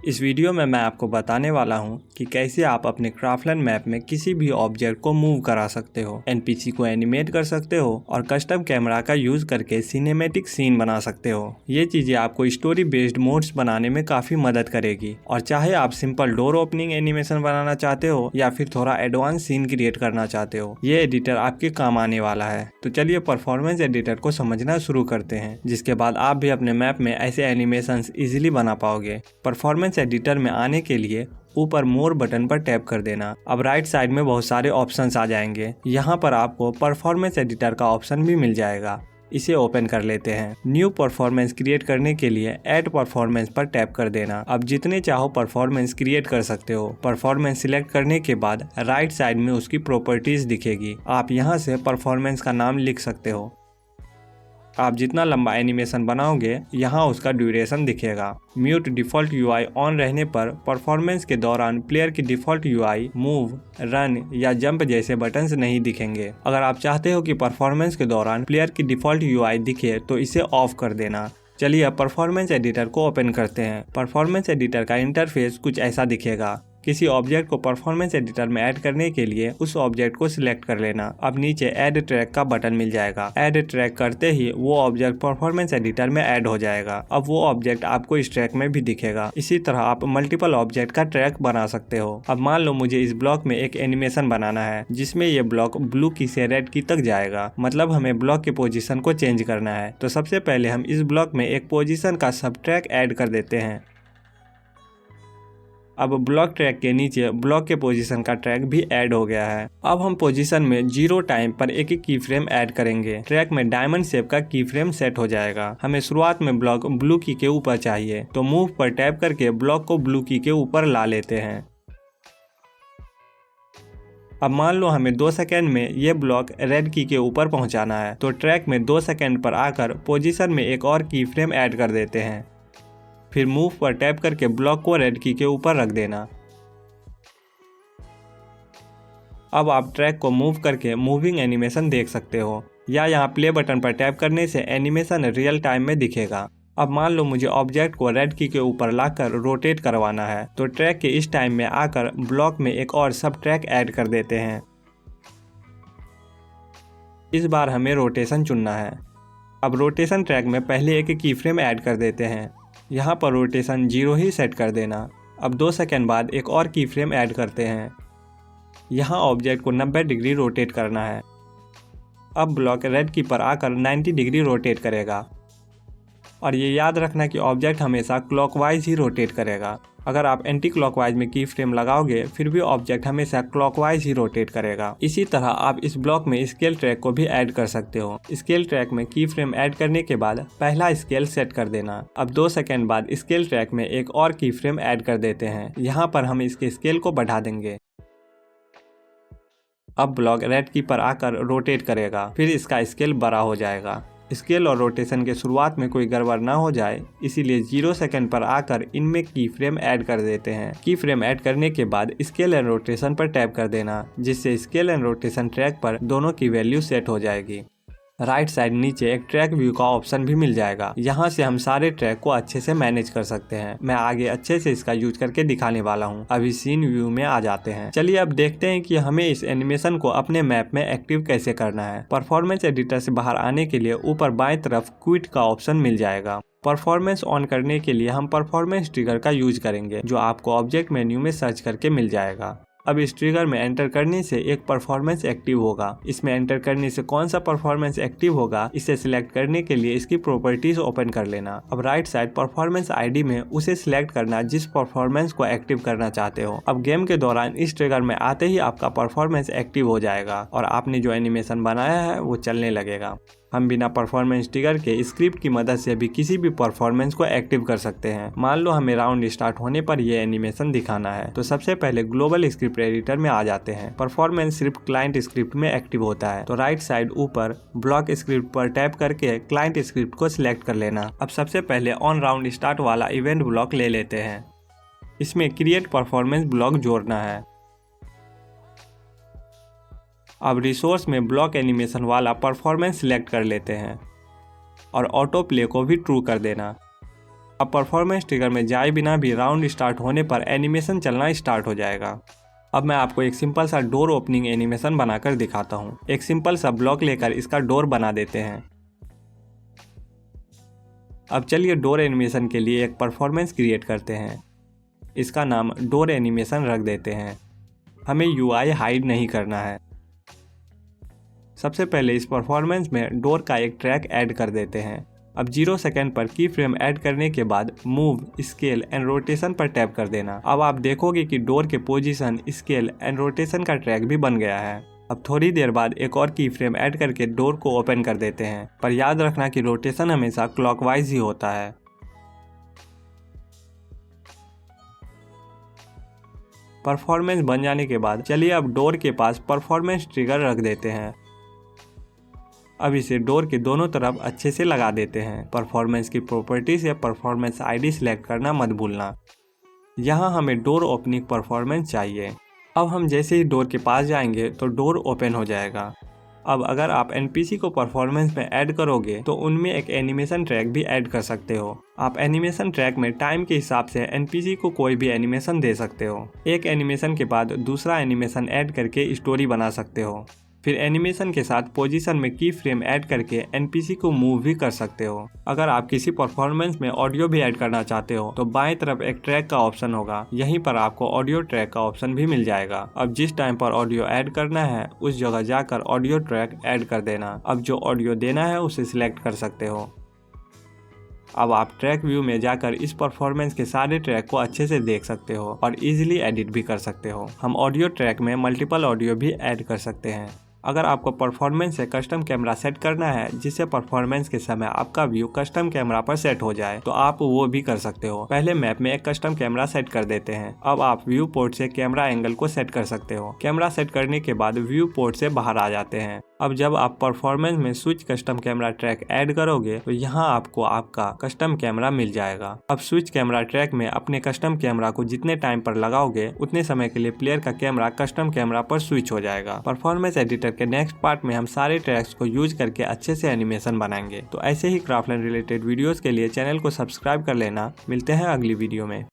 इस वीडियो में मैं आपको बताने वाला हूं कि कैसे आप अपने क्राफ्टलन मैप में किसी भी ऑब्जेक्ट को मूव करा सकते हो, एनपीसी को एनिमेट कर सकते हो और कस्टम कैमरा का यूज करके सिनेमैटिक सीन बना सकते हो। ये चीजें आपको स्टोरी बेस्ड मोड्स बनाने में काफी मदद करेगी। और चाहे आप सिंपल डोर ओपनिंग एनिमेशन बनाना चाहते हो या फिर थोड़ा एडवांस सीन क्रिएट करना चाहते हो, ये एडिटर आपके काम आने वाला है। तो चलिए परफॉर्मेंस एडिटर को समझना शुरू करते हैं, जिसके बाद आप भी अपने मैप में ऐसे एनिमेशंस इजीली बना पाओगे। परफॉर्मेंस एडिटर में आने के लिए ऊपर मोर बटन पर टैप कर देना। अब राइट साइड में बहुत सारे ऑप्शंस आ जाएंगे। यहाँ पर आपको परफॉर्मेंस एडिटर का ऑप्शन भी मिल जाएगा। इसे ओपन कर लेते हैं। न्यू परफॉर्मेंस क्रिएट करने के लिए ऐड परफॉर्मेंस पर टैप कर देना। अब जितने चाहो परफॉर्मेंस क्रिएट कर सकते हो। परफॉर्मेंस सिलेक्ट करने के बाद राइट साइड में उसकी प्रॉपर्टीज दिखेगी। आप यहाँ से परफॉर्मेंस का नाम लिख सकते हो। आप जितना लंबा एनिमेशन बनाओगे यहाँ उसका ड्यूरेशन दिखेगा। म्यूट डिफ़ॉल्ट यूआई ऑन रहने पर परफॉर्मेंस के दौरान प्लेयर की डिफ़ॉल्ट यूआई मूव, रन या जंप जैसे बटन्स नहीं दिखेंगे। अगर आप चाहते हो कि परफॉर्मेंस के दौरान प्लेयर की डिफ़ॉल्ट यूआई दिखे तो इसे ऑफ कर देना। चलिए अब परफॉर्मेंस एडिटर को ओपन करते हैं। परफॉर्मेंस एडिटर का इंटरफेस कुछ ऐसा दिखेगा। किसी ऑब्जेक्ट को परफॉर्मेंस एडिटर में ऐड करने के लिए उस ऑब्जेक्ट को सिलेक्ट कर लेना। अब नीचे ऐड ट्रैक का बटन मिल जाएगा। ऐड ट्रैक करते ही वो ऑब्जेक्ट परफॉर्मेंस एडिटर में ऐड हो जाएगा। अब वो ऑब्जेक्ट आपको इस ट्रैक में भी दिखेगा। इसी तरह आप मल्टीपल ऑब्जेक्ट का ट्रैक बना सकते हो। अब मान लो मुझे इस ब्लॉक में एक एनिमेशन बनाना है जिसमें ये ब्लॉक ब्लू की से रेड की तक जाएगा। मतलब हमें ब्लॉक के पोजीशन को चेंज करना है। तो सबसे पहले हम इस ब्लॉक में एक पोजीशन का सब ट्रैक ऐड कर देते हैं। अब ब्लॉक ट्रैक के नीचे ब्लॉक के पोजीशन का ट्रैक भी ऐड हो गया है। अब हम पोजीशन में 0 टाइम पर एक की फ्रेम ऐड करेंगे। ट्रैक में डायमंड शेप का की फ्रेम सेट हो जाएगा। हमें शुरुआत में ब्लॉक ब्लू की के ऊपर चाहिए, तो मूव पर टैप करके ब्लॉक को ब्लू की के ऊपर ला लेते हैं। अब मान लो हमें 2 सेकेंड में ये ब्लॉक रेड की के ऊपर पहुंचाना है, तो ट्रैक में 2 सेकेंड पर आकर पोजीशन में एक और की फ्रेम ऐड कर देते हैं। फिर मूव पर टैप करके ब्लॉक को रेड की के ऊपर रख देना। अब आप ट्रैक को मूव करके मूविंग एनिमेशन देख सकते हो, या यहाँ प्ले बटन पर टैप करने से एनिमेशन रियल टाइम में दिखेगा। अब मान लो मुझे ऑब्जेक्ट को रेड की के ऊपर लाकर रोटेट करवाना है, तो ट्रैक के इस टाइम में आकर ब्लॉक में एक और सब ट्रैक ऐड कर देते हैं। इस बार हमें रोटेशन चुनना है। अब रोटेशन ट्रैक में पहले एक की फ्रेम ऐड कर देते हैं। यहाँ पर रोटेशन 0 ही सेट कर देना। अब 2 सेकेंड बाद एक और की फ्रेम ऐड करते हैं। यहाँ ऑब्जेक्ट को 90 डिग्री रोटेट करना है। अब ब्लॉक रेड की पर आकर 90 डिग्री रोटेट करेगा। और ये याद रखना कि ऑब्जेक्ट हमेशा क्लॉकवाइज ही रोटेट करेगा। अगर आप एंटी क्लॉकवाइज में की फ्रेम लगाओगे फिर भी ऑब्जेक्ट हमेशा क्लॉकवाइज ही रोटेट करेगा। इसी तरह आप इस ब्लॉक में स्केल ट्रैक को भी ऐड कर सकते हो। स्केल ट्रैक में की फ्रेम ऐड करने के बाद पहला स्केल सेट कर देना। अब 2 सेकेंड बाद स्केल ट्रैक में एक और की फ्रेम ऐड कर देते हैं। यहाँ पर हम इसके स्केल को बढ़ा देंगे। अब ब्लॉक रेड की पर आकर रोटेट करेगा, फिर इसका स्केल बड़ा हो जाएगा। स्केल और रोटेशन के शुरुआत में कोई गड़बड़ ना हो जाए, इसीलिए 0 सेकेंड पर आकर इनमें की फ्रेम ऐड कर देते हैं। की फ्रेम ऐड करने के बाद स्केल एंड रोटेशन पर टैप कर देना, जिससे स्केल एंड रोटेशन ट्रैक पर दोनों की वैल्यू सेट हो जाएगी। राइट साइड नीचे एक ट्रैक व्यू का ऑप्शन भी मिल जाएगा। यहाँ से हम सारे ट्रैक को अच्छे से मैनेज कर सकते हैं। मैं आगे अच्छे से इसका यूज करके दिखाने वाला हूँ। अभी सीन व्यू में आ जाते हैं। चलिए अब देखते हैं कि हमें इस एनिमेशन को अपने मैप में एक्टिव कैसे करना है। परफॉर्मेंस एडिटर से बाहर आने के लिए ऊपर बाएं तरफ क्विट का ऑप्शन मिल जाएगा। परफॉर्मेंस ऑन करने के लिए हम परफॉर्मेंस ट्रिगर का यूज करेंगे, जो आपको ऑब्जेक्ट मेन्यू में सर्च करके मिल जाएगा। अब इस ट्रिगर में एंटर करने से एक परफॉर्मेंस एक्टिव होगा। इसमें एंटर करने से कौन सा परफॉर्मेंस एक्टिव होगा, इसे सिलेक्ट करने के लिए इसकी प्रॉपर्टीज ओपन कर लेना। अब राइट साइड परफॉर्मेंस आईडी में उसे सिलेक्ट करना जिस परफॉर्मेंस को एक्टिव करना चाहते हो। अब गेम के दौरान इस ट्रिगर में आते ही आपका परफॉर्मेंस एक्टिव हो जाएगा और आपने जो एनिमेशन बनाया है वो चलने लगेगा। हम बिना परफॉर्मेंस ट्रिगर के स्क्रिप्ट की मदद से भी किसी भी परफॉर्मेंस को एक्टिव कर सकते हैं। मान लो हमें राउंड स्टार्ट होने पर यह एनिमेशन दिखाना है, तो सबसे पहले ग्लोबल स्क्रिप्ट एडिटर में आ जाते हैं। परफॉर्मेंस सिर्फ क्लाइंट स्क्रिप्ट में एक्टिव होता है, तो राइट साइड ऊपर ब्लॉक स्क्रिप्ट पर टैप करके क्लाइंट स्क्रिप्ट को सिलेक्ट कर लेना। अब सबसे पहले ऑन राउंड स्टार्ट वाला इवेंट ब्लॉक ले लेते हैं। इसमें क्रिएट परफॉर्मेंस ब्लॉक जोड़ना है। अब रिसोर्स में ब्लॉक एनिमेशन वाला परफॉर्मेंस सिलेक्ट कर लेते हैं और ऑटो प्ले को भी ट्रू कर देना। अब परफॉर्मेंस ट्रिगर में जाए बिना भी राउंड स्टार्ट होने पर एनिमेशन चलना स्टार्ट हो जाएगा। अब मैं आपको एक सिंपल सा डोर ओपनिंग एनिमेशन बनाकर दिखाता हूँ। एक सिंपल सा ब्लॉक लेकर इसका डोर बना देते हैं। अब चलिए डोर एनिमेशन के लिए एक परफॉर्मेंस क्रिएट करते हैं। इसका नाम डोर एनिमेशन रख देते हैं। हमें UI हाइड नहीं करना है। सबसे पहले इस परफॉर्मेंस में डोर का एक ट्रैक ऐड कर देते हैं। अब 0 सेकंड पर की फ्रेम ऐड करने के बाद मूव, स्केल एंड रोटेशन पर टैप कर देना। अब आप देखोगे कि डोर के पोजीशन, स्केल एंड रोटेशन का ट्रैक भी बन गया है। अब थोड़ी देर बाद एक और की फ्रेम ऐड करके डोर को ओपन कर देते हैं, पर याद रखना कि रोटेशन हमेशा क्लॉकवाइज ही होता है। परफॉर्मेंस बन जाने के बाद चलिए अब डोर के पास परफॉर्मेंस ट्रिगर रख देते हैं। अब इसे डोर के दोनों तरफ अच्छे से लगा देते हैं। परफॉर्मेंस की प्रॉपर्टी से परफॉर्मेंस ID सिलेक्ट करना मत भूलना। यहाँ हमें डोर ओपनिंग परफॉर्मेंस चाहिए। अब हम जैसे ही डोर के पास जाएंगे तो डोर ओपन हो जाएगा। अब अगर आप NPC को परफॉर्मेंस में ऐड करोगे तो उनमें एक एनिमेशन ट्रैक भी ऐड कर सकते हो। आप एनिमेशन ट्रैक में टाइम के हिसाब से NPC को कोई भी एनिमेशन दे सकते हो। एक एनिमेशन के बाद दूसरा एनिमेशन ऐड करके स्टोरी बना सकते हो। फिर एनिमेशन के साथ पोजीशन में की फ्रेम ऐड करके NPC को मूव भी कर सकते हो। अगर आप किसी परफॉर्मेंस में ऑडियो भी ऐड करना चाहते हो तो बाएं तरफ एक ट्रैक का ऑप्शन होगा, यहीं पर आपको ऑडियो ट्रैक का ऑप्शन भी मिल जाएगा। अब जिस टाइम पर ऑडियो ऐड करना है उस जगह जाकर ऑडियो ट्रैक ऐड कर देना। अब जो ऑडियो देना है उसे सिलेक्ट कर सकते हो। अब आप ट्रैक व्यू में जाकर इस परफॉर्मेंस के सारे ट्रैक को अच्छे से देख सकते हो और इजीली एडिट भी कर सकते हो। हम ऑडियो ट्रैक में मल्टीपल ऑडियो भी ऐड कर सकते हैं। अगर आपको परफॉर्मेंस से कस्टम कैमरा सेट करना है जिससे परफॉर्मेंस के समय आपका व्यू कस्टम कैमरा पर सेट हो जाए तो आप वो भी कर सकते हो। पहले मैप में एक कस्टम कैमरा सेट कर देते हैं। अब आप व्यू पोर्ट से कैमरा एंगल को सेट कर सकते हो। कैमरा सेट करने के बाद व्यू पोर्ट से बाहर आ जाते हैं। अब जब आप परफॉर्मेंस में switch custom camera track add करोगे तो यहाँ आपको आपका कस्टम कैमरा मिल जाएगा। अब स्विच कैमरा ट्रैक में अपने कस्टम कैमरा को जितने टाइम पर लगाओगे उतने समय के लिए प्लेयर का कैमरा कस्टम कैमरा पर स्विच हो जाएगा। परफॉर्मेंस एडिटर के नेक्स्ट पार्ट में हम सारे ट्रैक्स को यूज करके अच्छे से एनिमेशन बनाएंगे। तो ऐसे ही क्राफ्टलन रिलेटेड वीडियोस के लिए चैनल को सब्सक्राइब कर लेना। मिलते हैं अगली वीडियो में।